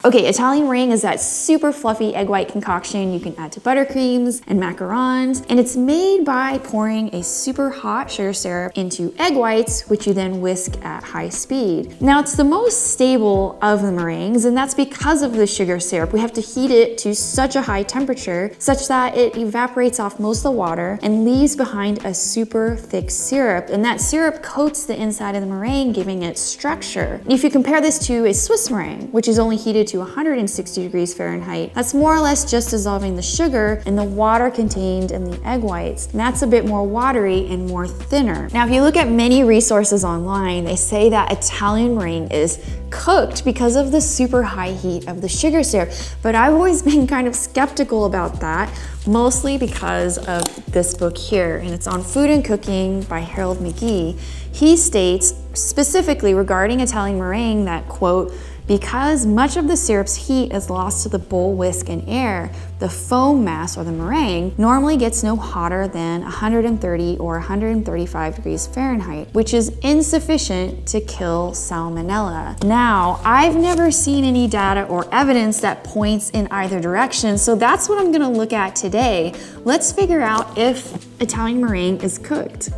Okay, Italian meringue is that super fluffy egg white concoction you can add to buttercreams and macarons, and it's made by pouring a super hot sugar syrup into egg whites, which you then whisk at high speed. Now, it's the most stable of the meringues, and that's because of the sugar syrup. We have to heat it to such a high temperature such that it evaporates off most of the water and leaves behind a super thick syrup, and that syrup coats the inside of the meringue, giving it structure. If you compare this to a Swiss meringue, which is only heated to 160 degrees Fahrenheit, that's more or less just dissolving the sugar and the water contained in the egg whites. And that's a bit more watery and more thinner. Now, if you look at many resources online, they say that Italian meringue is cooked because of the super high heat of the sugar syrup. But I've always been kind of skeptical about that, mostly because of this book here, and it's on Food and Cooking by Harold McGee. He states specifically regarding Italian meringue that, quote, because much of the syrup's heat is lost to the bowl whisk and air, the foam mass, or the meringue, normally gets no hotter than 130 or 135 degrees Fahrenheit, which is insufficient to kill salmonella. Now, I've never seen any data or evidence that points in either direction, so that's what I'm gonna look at today. Let's figure out if Italian meringue is cooked.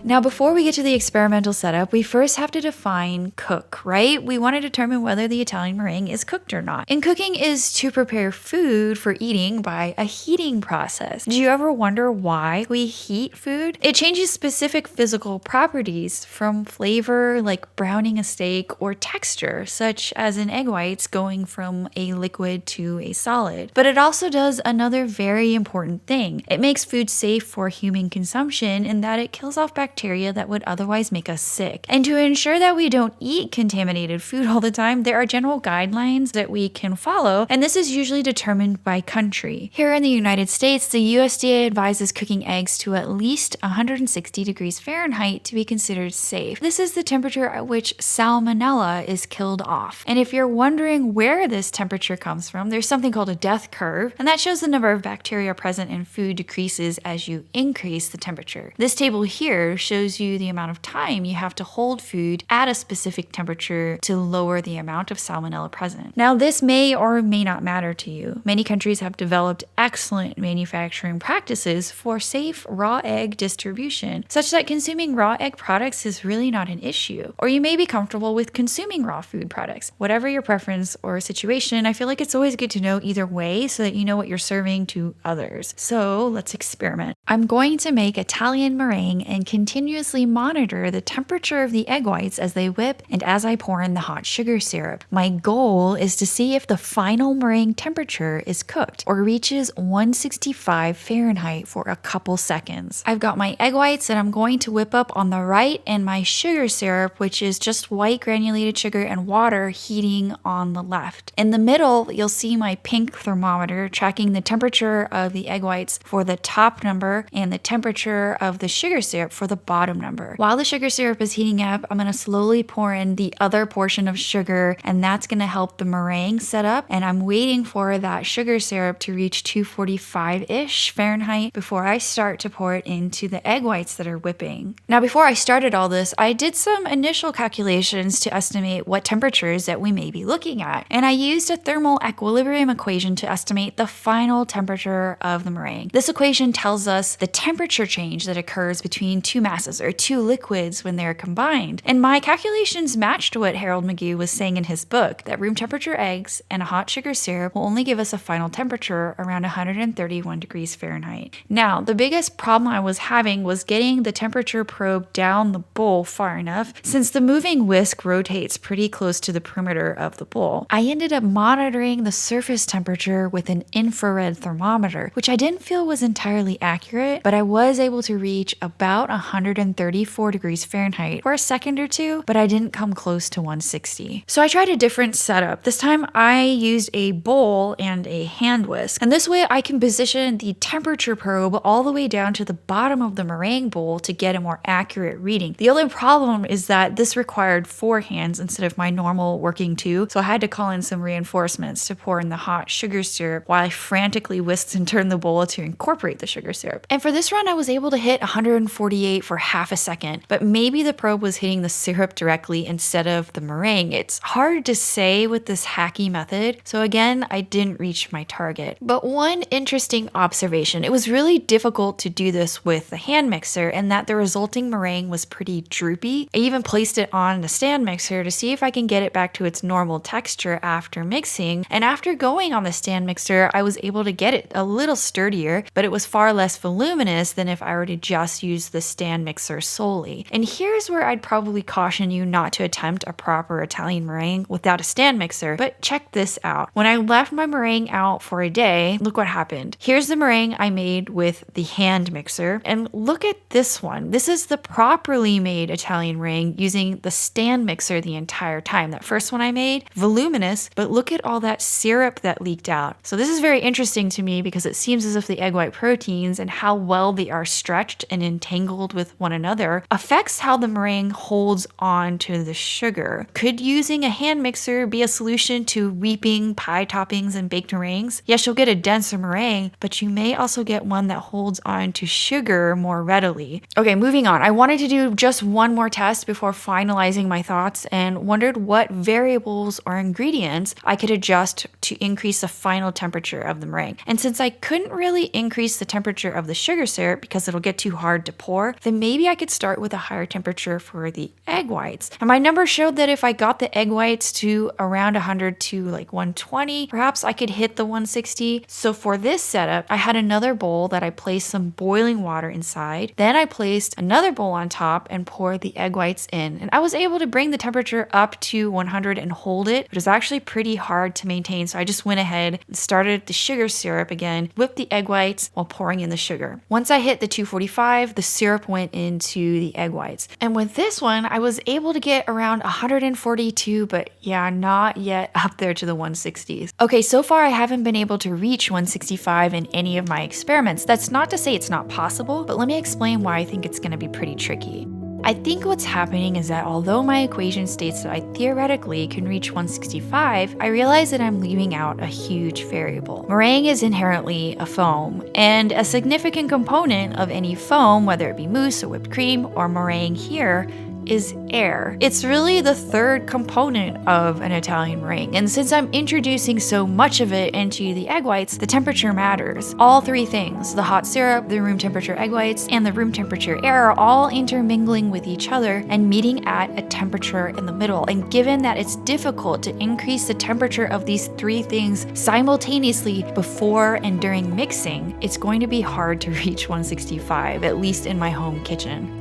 Now, before we get to the experimental setup, we first have to define cook, right? We want to determine whether the Italian meringue is cooked or not. And cooking is to prepare food for eating by a heating process. Do you ever wonder why we heat food? It changes specific physical properties, from flavor, like browning a steak, or texture, such as in egg whites going from a liquid to a solid. But it also does another very important thing. It makes food safe for human consumption in that it kills off bacteria that would otherwise make us sick. And to ensure that we don't eat contaminated food all the time, there are general guidelines that we can follow, and this is usually determined by country. Here in the United States, the USDA advises cooking eggs to at least 160 degrees Fahrenheit to be considered safe. This is the temperature at which salmonella is killed off. And if you're wondering where this temperature comes from, there's something called a death curve, and that shows the number of bacteria present in food decreases as you increase the temperature. This table here shows you the amount of time you have to hold food at a specific temperature to lower the amount of salmonella present. Now, this may or may not matter to you. Many countries have developed excellent manufacturing practices for safe raw egg distribution, such that consuming raw egg products is really not an issue. Or you may be comfortable with consuming raw food products. Whatever your preference or situation, I feel like it's always good to know either way so that you know what you're serving to others. So let's experiment. I'm going to make Italian meringue and continuously monitor the temperature of the egg whites as they whip and as I pour in the hot sugar syrup. My goal is to see if the final meringue temperature is cooked or reaches 165 Fahrenheit for a couple seconds. I've got my egg whites that I'm going to whip up on the right and my sugar syrup, which is just white granulated sugar and water, heating on the left. In the middle, you'll see my pink thermometer tracking the temperature of the egg whites for the top number and the temperature of the sugar syrup for the bottom number. While the sugar syrup is heating up, I'm going to slowly pour in the other portion of sugar, and that's going to help the meringue set up. And I'm waiting for that sugar syrup to reach 245-ish Fahrenheit before I start to pour it into the egg whites that are whipping. Now, before I started all this, I did some initial calculations to estimate what temperatures that we may be looking at. And I used a thermal equilibrium equation to estimate the final temperature of the meringue. This equation tells us the temperature change that occurs between two masses or two liquids when they're combined. And my calculations matched what Harold McGee was saying in his book, that room temperature eggs and a hot sugar syrup will only give us a final temperature around 131 degrees Fahrenheit. Now, the biggest problem I was having was getting the temperature probe down the bowl far enough, since the moving whisk rotates pretty close to the perimeter of the bowl. I ended up monitoring the surface temperature with an infrared thermometer, which I didn't feel was entirely accurate, but I was able to reach about 134 degrees Fahrenheit for a second or two, but I didn't come close to 160. So I tried a different setup. This time I used a bowl and a hand whisk, and this way I can position the temperature probe all the way down to the bottom of the meringue bowl to get a more accurate reading. The only problem is that this required 4 hands instead of my normal working 2, so I had to call in some reinforcements to pour in the hot sugar syrup while I frantically whisked and turned the bowl to incorporate the sugar syrup. And for this run, I was able to hit 148 for half a second, but maybe the probe was hitting the syrup directly instead of the meringue. It's hard to say with this hacky method, so again, I didn't reach my target. But one interesting observation, it was really difficult to do this with the hand mixer and that the resulting meringue was pretty droopy. I even placed it on the stand mixer to see if I can get it back to its normal texture after mixing, and after going on the stand mixer, I was able to get it a little sturdier, but it was far less voluminous than if I were to just use the stand mixer solely. And here's where I'd probably caution you not to attempt a proper Italian meringue without a stand mixer, but check this out. When I left my meringue out for a day, look what happened. Here's the meringue I made with the hand mixer, and look at this one. This is the properly made Italian meringue using the stand mixer the entire time. That first one I made, voluminous, but look at all that syrup that leaked out. So this is very interesting to me because it seems as if the egg white proteins and how well they are stretched and entangled with one another affects how the meringue holds on to the sugar. Could using a hand mixer be a solution to reaping pie toppings and baked meringues? Yes, you'll get a denser meringue, but you may also get one that holds on to sugar more readily. Okay, moving on. I wanted to do just one more test before finalizing my thoughts and wondered what variables or ingredients I could adjust to increase the final temperature of the meringue. And since I couldn't really increase the temperature of the sugar syrup because it'll get too hard to pour, then maybe I could start with a higher temperature for the egg whites. And my numbers showed that if I got the egg whites to around 100 to like 120, perhaps I could hit the 160. So for this setup, I had another bowl that I placed some boiling water inside. Then I placed another bowl on top and poured the egg whites in. And I was able to bring the temperature up to 100 and hold it. It was actually pretty hard to maintain, so I just went ahead and started the sugar syrup again, whipped the egg whites while pouring in the sugar. Once I hit the 245, the syrup went into the egg whites. And with this one, I was able to get around 142, but yeah, not yet up there to the 160s. Okay, so far I haven't been able to reach 165 in any of my experiments. That's not to say it's not possible, but let me explain why I think it's going to be pretty tricky. I think what's happening is that although my equation states that I theoretically can reach 165, I realize that I'm leaving out a huge variable. Meringue is inherently a foam, and a significant component of any foam, whether it be mousse or whipped cream or meringue here, is air. It's really the third component of an Italian meringue, and since I'm introducing so much of it into the egg whites, the temperature matters. All three things, the hot syrup, the room temperature egg whites, and the room temperature air are all intermingling with each other and meeting at a temperature in the middle. And given that it's difficult to increase the temperature of these three things simultaneously before and during mixing, it's going to be hard to reach 165, at least in my home kitchen.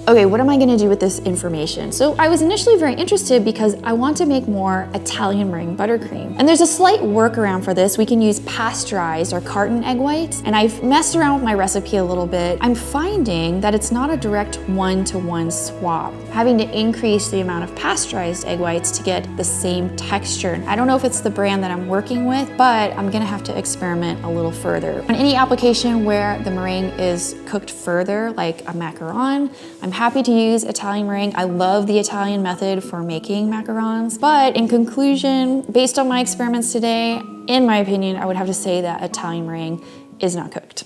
Okay, what am I gonna do with this information? So I was initially very interested because I want to make more Italian meringue buttercream. And there's a slight workaround for this. We can use pasteurized or carton egg whites. And I've messed around with my recipe a little bit. I'm finding that it's not a direct one-to-one swap. Having to increase the amount of pasteurized egg whites to get the same texture. I don't know if it's the brand that I'm working with, but I'm gonna have to experiment a little further. On any application where the meringue is cooked further, like a macaron, I'm happy to use Italian meringue. I love the Italian method for making macarons, but in conclusion, based on my experiments today, in my opinion, I would have to say that Italian meringue is not cooked.